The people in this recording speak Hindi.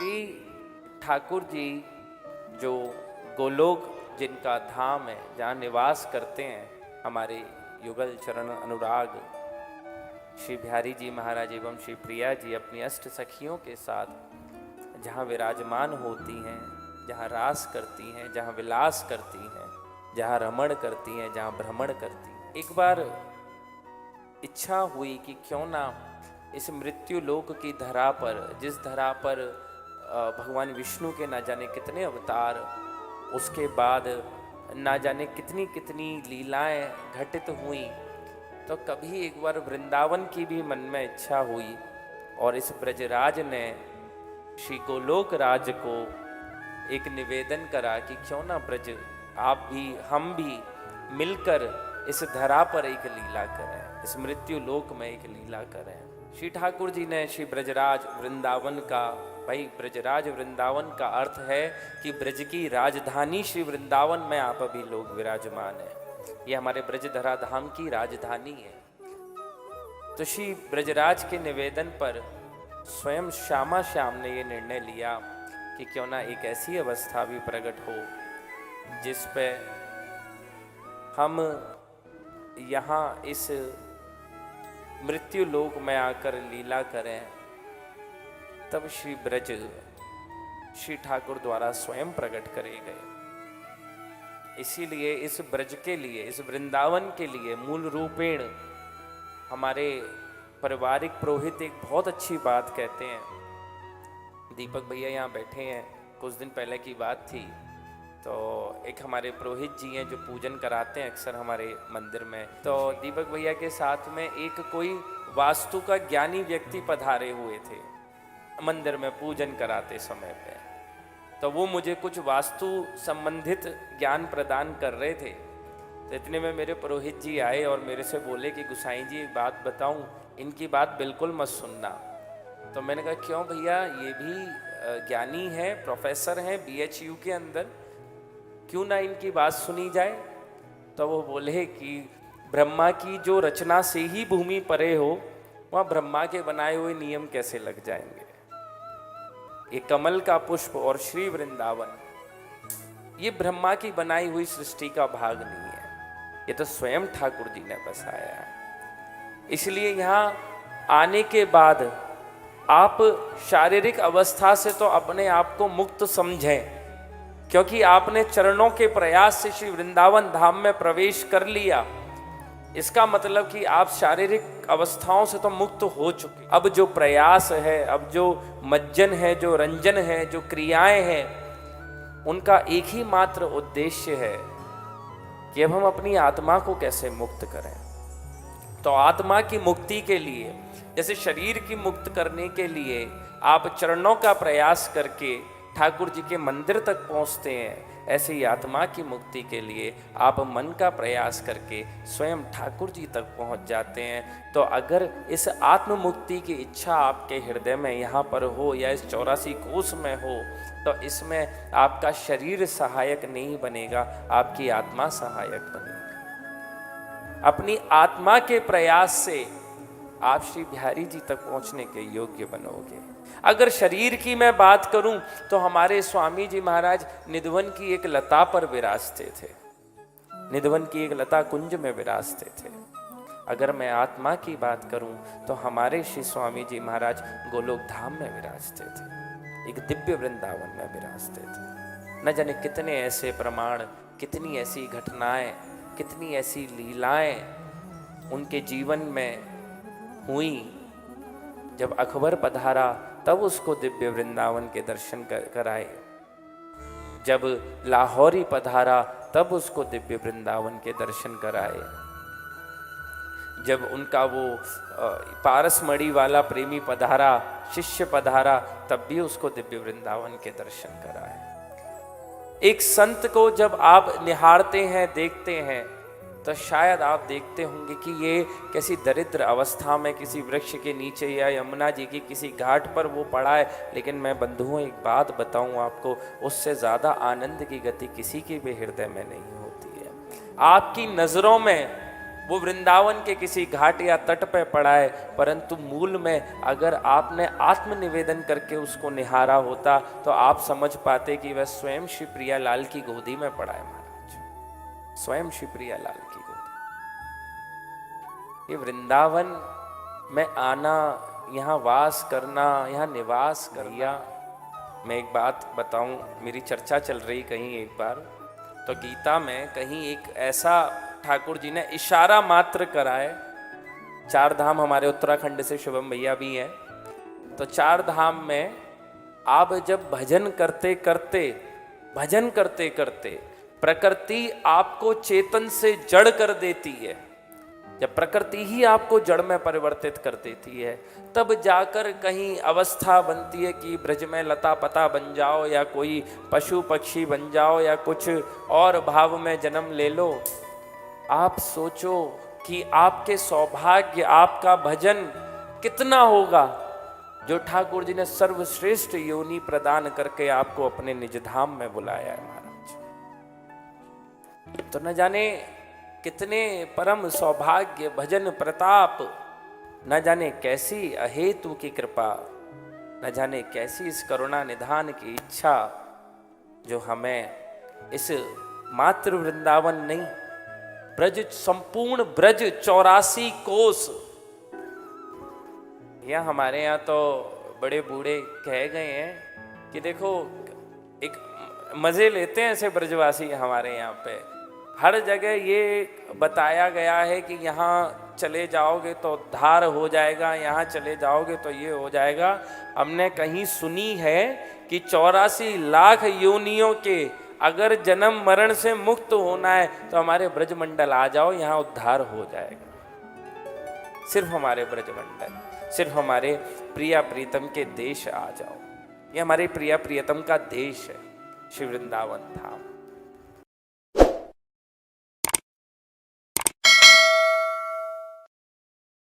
श्री ठाकुर जी जो गोलोक जिनका धाम है, जहाँ निवास करते हैं हमारे युगल चरण अनुराग श्री बिहारी जी महाराज एवं श्री प्रिया जी अपनी अष्ट सखियों के साथ जहाँ विराजमान होती हैं, जहाँ रास करती हैं, जहाँ विलास करती हैं, जहाँ रमण करती हैं, जहाँ भ्रमण करती हैं। एक बार इच्छा हुई कि क्यों ना इस मृत्यु लोक की धरा पर, जिस धरा पर भगवान विष्णु के ना जाने कितने अवतार, उसके बाद ना जाने कितनी कितनी लीलाएं घटित हुई, तो कभी एक बार वृंदावन की भी मन में इच्छा हुई और इस ब्रजराज ने श्री गोलोक राज को एक निवेदन करा कि क्यों ना ब्रज आप भी हम भी मिलकर इस धरा पर एक लीला करें, इस मृत्यु लोक में एक लीला करें। श्री ठाकुर जी ने श्री ब्रजराज वृंदावन का, भाई ब्रजराज वृंदावन का अर्थ है कि ब्रज की राजधानी श्री वृंदावन में आप अभी लोग विराजमान हैं, ये हमारे ब्रजधरा धाम की राजधानी है। तो श्री ब्रजराज के निवेदन पर स्वयं श्यामा श्याम ने ये निर्णय लिया कि क्यों ना एक ऐसी अवस्था भी प्रकट हो जिस पे हम यहाँ इस मृत्यु लोक में आकर लीला करें। तब श्री ब्रज श्री ठाकुर द्वारा स्वयं प्रकट करे गए। इसीलिए इस ब्रज के लिए, इस वृंदावन के लिए मूल रूपेण हमारे पारिवारिक पुरोहित एक बहुत अच्छी बात कहते हैं। दीपक भैया यहाँ बैठे हैं, कुछ दिन पहले की बात थी, तो एक हमारे पुरोहित जी हैं जो पूजन कराते हैं अक्सर हमारे मंदिर में। तो दीपक भैया के साथ में एक कोई वास्तु का ज्ञानी व्यक्ति पधारे हुए थे मंदिर में पूजन कराते समय पे। तो वो मुझे कुछ वास्तु संबंधित ज्ञान प्रदान कर रहे थे। तो इतने में मेरे पुरोहित जी आए और मेरे से बोले कि गुसाई जी एक बात बताऊं, इनकी बात बिल्कुल मत सुनना। तो मैंने कहा क्यों भैया, ये भी ज्ञानी है, प्रोफेसर हैं BHU के अंदर, क्यों ना इनकी बात सुनी जाए। तो वो बोले कि ब्रह्मा की जो रचना से ही भूमि परे हो, वहाँ ब्रह्मा के बनाए हुए नियम कैसे लग जाएंगे। ये कमल का पुष्प और श्री वृंदावन, ये ब्रह्मा की बनाई हुई सृष्टि का भाग नहीं है, ये तो स्वयं ठाकुर जी ने बसाया है। इसलिए यहाँ आने के बाद आप शारीरिक अवस्था से तो अपने आप को मुक्त समझें, क्योंकि आपने चरणों के प्रयास से श्री वृंदावन धाम में प्रवेश कर लिया। इसका मतलब कि आप शारीरिक अवस्थाओं से तो मुक्त हो चुके। अब जो प्रयास है, अब जो मज्जन है, जो रंजन है, जो क्रियाएं हैं, उनका एक ही मात्र उद्देश्य है कि अब हम अपनी आत्मा को कैसे मुक्त करें। तो आत्मा की मुक्ति के लिए, जैसे शरीर की मुक्त करने के लिए आप चरणों का प्रयास करके ठाकुर जी के मंदिर तक पहुंचते हैं, ऐसे ही आत्मा की मुक्ति के लिए आप मन का प्रयास करके स्वयं ठाकुर जी तक पहुंच जाते हैं। तो अगर इस आत्म मुक्ति की इच्छा आपके हृदय में यहाँ पर हो या इस 84 कोष में हो, तो इसमें आपका शरीर सहायक नहीं बनेगा, आपकी आत्मा सहायक बनेगी। अपनी आत्मा के प्रयास से आप श्री बिहारी जी तक पहुंचने के योग्य बनोगे। अगर शरीर की मैं बात करूं तो हमारे स्वामी जी महाराज निधवन की एक लता पर विराजते थे, निधवन की एक लता कुंज में विराजते थे। अगर मैं आत्मा की बात करूं तो हमारे श्री स्वामी जी महाराज गोलोक धाम में विराजते थे, एक दिव्य वृंदावन में विराजते थे। न जाने कितने ऐसे प्रमाण, कितनी ऐसी घटनाएं, कितनी ऐसी लीलाएं उनके जीवन में हुई। जब अकबर पधारा तब उसको दिव्य वृंदावन के दर्शन कराए, जब लाहौरी पधारा तब उसको दिव्य वृंदावन के दर्शन कराए, जब उनका वो पारसमढ़ी वाला प्रेमी पधारा, शिष्य पधारा, तब भी उसको दिव्य वृंदावन के दर्शन कराए। एक संत को जब आप निहारते हैं, देखते हैं, तो शायद आप देखते होंगे कि ये कैसी दरिद्र अवस्था में किसी वृक्ष के नीचे या यमुना जी की किसी घाट पर वो पड़ा है। लेकिन मैं बंधुओं एक बात बताऊं आपको, उससे ज़्यादा आनंद की गति किसी के भी हृदय में नहीं होती है। आपकी नज़रों में वो वृंदावन के किसी घाट या तट पे पड़ा है, परंतु मूल में अगर आपने आत्मनिवेदन करके उसको निहारा होता तो आप समझ पाते कि वह स्वयं श्री प्रियालाल की गोदी में पड़ा है महाराज, स्वयं श्री प्रियालाल की गोदी। ये वृंदावन में आना, यहाँ वास करना, यहाँ निवास करना। मैं एक बात बताऊं, मेरी चर्चा चल रही कहीं एक बार, तो गीता में कहीं एक ऐसा ठाकुर जी ने इशारा मात्र करा है। चार धाम हमारे उत्तराखंड से शुभम भैया भी हैं, तो चार धाम में आप जब भजन करते करते प्रकृति आपको चेतन से जड़ कर देती है, जब प्रकृति ही आपको जड़ में परिवर्तित कर देती है, तब जाकर कहीं अवस्था बनती है कि ब्रज में लता पता बन जाओ या कोई पशु पक्षी बन जाओ या कुछ और भाव में जन्म ले लो। आप सोचो कि आपके सौभाग्य, आपका भजन कितना होगा जो ठाकुर जी ने सर्वश्रेष्ठ योनि प्रदान करके आपको अपने निज धाम में बुलाया है महाराज। तो न जाने कितने परम सौभाग्य, भजन प्रताप, न जाने कैसी अहेतु की कृपा, न जाने कैसी इस करुणा निधान की इच्छा जो हमें इस मातृ वृंदावन नहीं, ब्रज, संपूर्ण ब्रज 84 कोस। यह हमारे यहाँ तो बड़े बूढ़े कह गए हैं कि देखो, एक मजे लेते हैं ऐसे ब्रजवासी हमारे यहाँ पे। हर जगह ये बताया गया है कि यहाँ चले जाओगे तो उद्धार हो जाएगा, यहाँ चले जाओगे तो ये हो जाएगा। हमने कहीं सुनी है कि 84 लाख योनियों के अगर जन्म मरण से मुक्त होना है तो हमारे ब्रजमंडल आ जाओ, यहाँ उद्धार हो जाएगा। सिर्फ हमारे ब्रजमंडल, सिर्फ हमारे प्रिया प्रीतम के देश आ जाओ। ये हमारे प्रिया प्रियतम का देश है, श्री वृंदावन धाम।